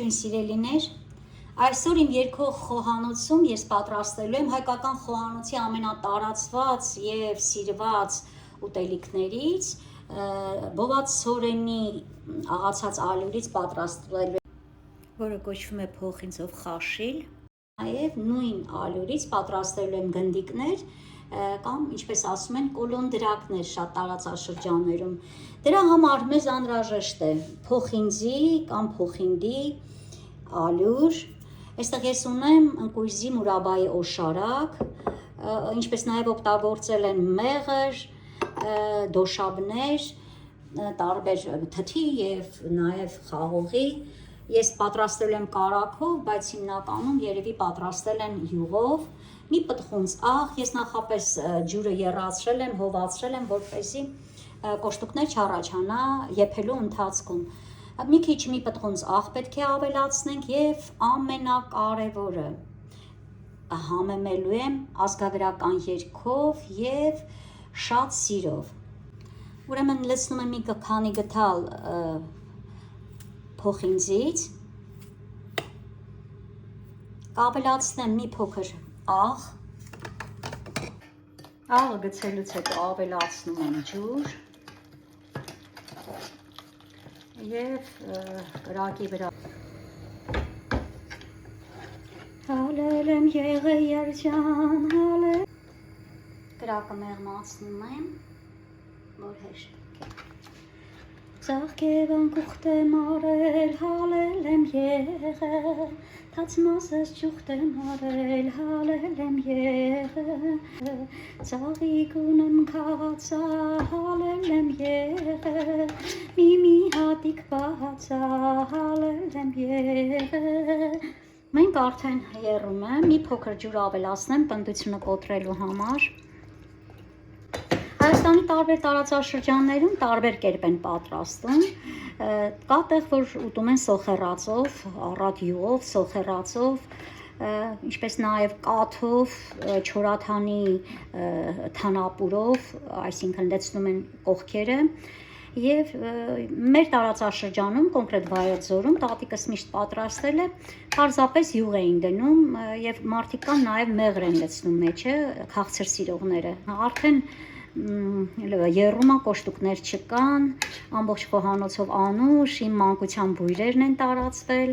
Ողջույն սիրելիներ, այսօր իմ երկող խոհանոցում ես պատրաստելու եմ հայկական խոհանոցի ամենատարածված և սիրված ուտելիքներից բովածորենի աղացած ալյուրից պատրաստվելու որը կոչվում է փոխինձով խաշիլ, նաև նույն ալյուրից պատրաստելու եմ գնդիկներ կամ ինչպես ասում են կոլոնդրակներ շատ տարածաշրջաններում։ Դրա համար մեզ անհրաժեշտ է փոխինձի կամ փոխինձի ալյուր, այստեղ ես ունեմ ընկույզի մուրաբայի օշարակ, ինչպես նաև օգտագործել են մեղր, դոշաբներ, տարբեր թթի և նաև խաղողի, ես պատրաստել եմ կարագով, բայց հիմնականում երևի պատրաստել են յուղով, մի պտղունց աղ, ես նախապես ջուրը եռացրել եմ, հովացրել եմ, որպեսզի կոշտուկներ չառաջանա եփելու ընթացքում։ Մի քիչ մի պտղունց աղ պետք է ավելացնենք և ամենակարևորը համեմելու եմ ազգագրական երգով և շատ սիրով։ Ուրեմն լցնում եմ մի քանի գդալ փոխինձից, կավելացնեմ մի փոքր աղ, աղը գցելուց հետո ավելացնում եմ ջուր և կրակի վրա հալել եմ եղե երջան, հալել կրակը մեղմացնում եմ, որ հեշտ ծաղկև անկուղտ եմ արել, հալել եմ եղե, թացմասս ճուղտ եմ արել, հալել եմ եղե, ծաղիկ ունեմ քաղացա, հալել եմ եղե, մի հատիկ պահացա, հալել եմ եղե, մենք արդեն եռում եմ, մի փոքր ջուր ավելացնեմ պնդությունը կոտրելու համար, Հայաստանի տարբեր տարածաշրջաններում տարբեր կերպ են պատրաստում, կա տեղ, որ ուտում են սոխեռածով, առատ յուղով, սոխեռածով, ինչպես նաև կաթով, չորաթանի թանապուրով, այսինքն լցնում են կողքերը, և մեր տարածաշրջանում, կոնկրետ Վայոց ձորում, տատիկս միշտ պատրաստել է, պարզապես յուղ էին դնում և մարդիկ կան նաև մեղր են լցնում մեջը, քաղցր սիրողները, արդեն եռումը կոշտուկներ չկան, ամբողջ խոհանոցով անուշ, իմ մանկության բույրերն են տարածվել։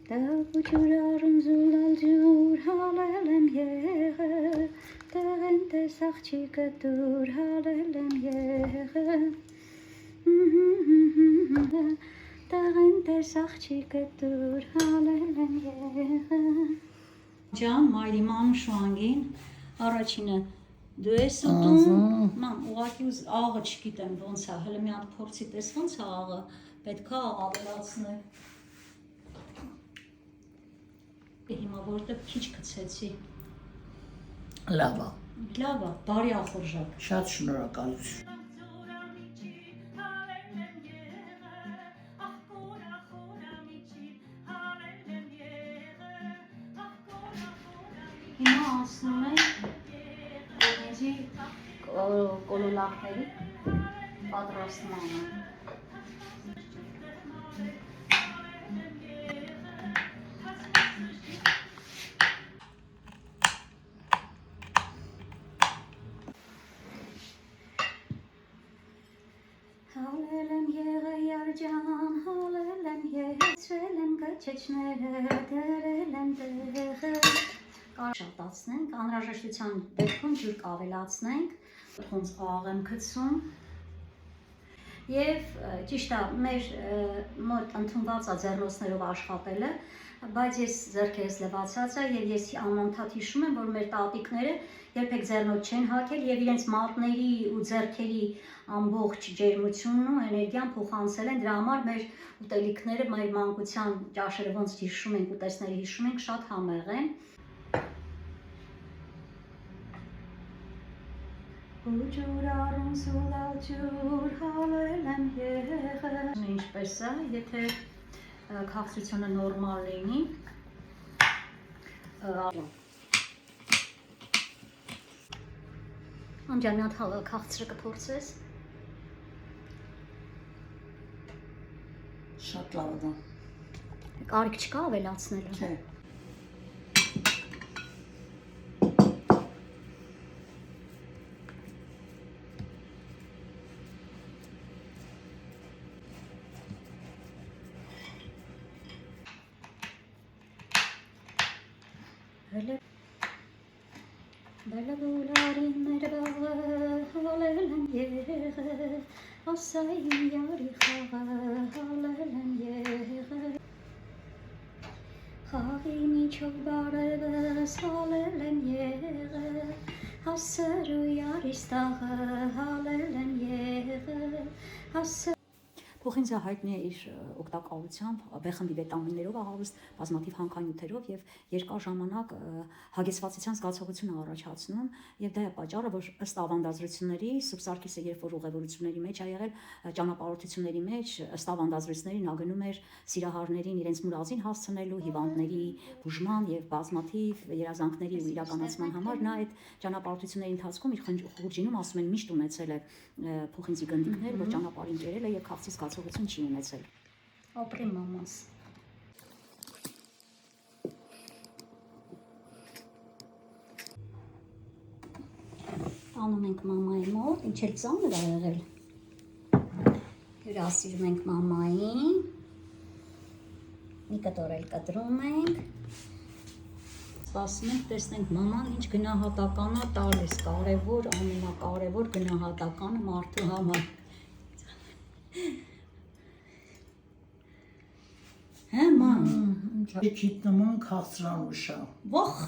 Տեղ ու ջուր առնձուլալ ջուր, հալել եմ եղե, տեղ են տես աղջիկը դուր, հալել եմ եղե, տեղ են տես աղջիկը դուր, հալել եմ եղե։ Ջան, մայրիմ անուշ անգին, առաջինը դու ես ուտում, ման ուղղակի աղը չգիտեմ ոնց է, հələ մի հատ փորձի տես ոնց է աղը, պետք է աղ ավելացնել։ Հիմա որտեղ քիչ գցեցի։ Լավ է։ Լավ է, բարի ախորժակ։ Շատ շնորհակալություն։ Հիմա անցնում ենք փոխինձի կոլոլակների պատրաստմանը։ Հալել եմ եղե երջան, հալել եմ եղեցրել եմ գչեչները, դրել եմ տեղը, շատացնենք, անհրաժեշտության դեպքում ջուր կավելացնենք, պտղունց աղ եմ գցում և ճիշտ է, մեր մոտ ընդունված է ձեռնոցներով աշխատելը, բայց ես ձեռքերս լվացած է և ես անընդհատ հիշում եմ, որ մեր տատիկները երբեք ձեռնոց չեն հագել և իրենց մատների ու ձեռքերի ամբողջ ջերմությունն ու էներգիան փոխանցել են, դրա համար մեր ուտելիքները, մեր մանկության ճաշերը ոնց հիշում ենք, ուտեստները հիշում ենք, շատ համեղ են։ Ու ջուր առնձուլալ ջուր, հալել եմ եղե, ինչպես է, եթե քաղցրությունը նորմալ լինի, անջան մի հատ քաղցրը կփորձես։ Շատ լավ է դա։ Կարիք չկա ավելացնելու։ Չէ։ Բելագոլարին մեր բաղը հալել են եղը, ասային յարի խաղը հալել են եղը, խաղի միջով բարևս հալել են եղը, հասր ու յարիս տաղը հալել են եղը, հասր Փոխինձը հայտնի է իր օգտակարությամբ, B-խմբի վիտամիններով ահավաստ, բազմաթիվ հանքանյութերով եւ երկար ժամանակ հագեցվածության զգացողություն է առաջացնում եւ դա է պատճառը, որ ըստ ավանդազրույցների Սուբսարկիսը երբ որ ուղևորությունների մեջ ա եղել ճանապարհորդությունների մեջ ըստ ավանդազրույցների նա գնում էր սիրահարներին իրենց մուրազին հասցնելու, հիվանդների բուժման եւ բազմաթիվ երազանքների իրականացման համար նա այդ ճանապարհորդությունների ընթացքում իր խուրջինում ասում են միշտ ունեցել է փոխինձի գնդիկներ, որ ճանապարհին կերել է եւ քաղցի զգացողություն չի ունեցել։ Ապրի մամաս։ Տանում ենք մամայի մոտ, ինչ էլ ծանր ա եղել։ Հյուրասիրում ենք մամային։ Մի կտոր էլ կտրում ենք։ Սպասում ենք, տեսնենք մաման ինչ գնահատական է տալիս, կարևոր, ամենակարևոր գնահատականը մարդու համար։ Հա, ման։ Եկիտ նման քաղցրանուշա։ Վախ։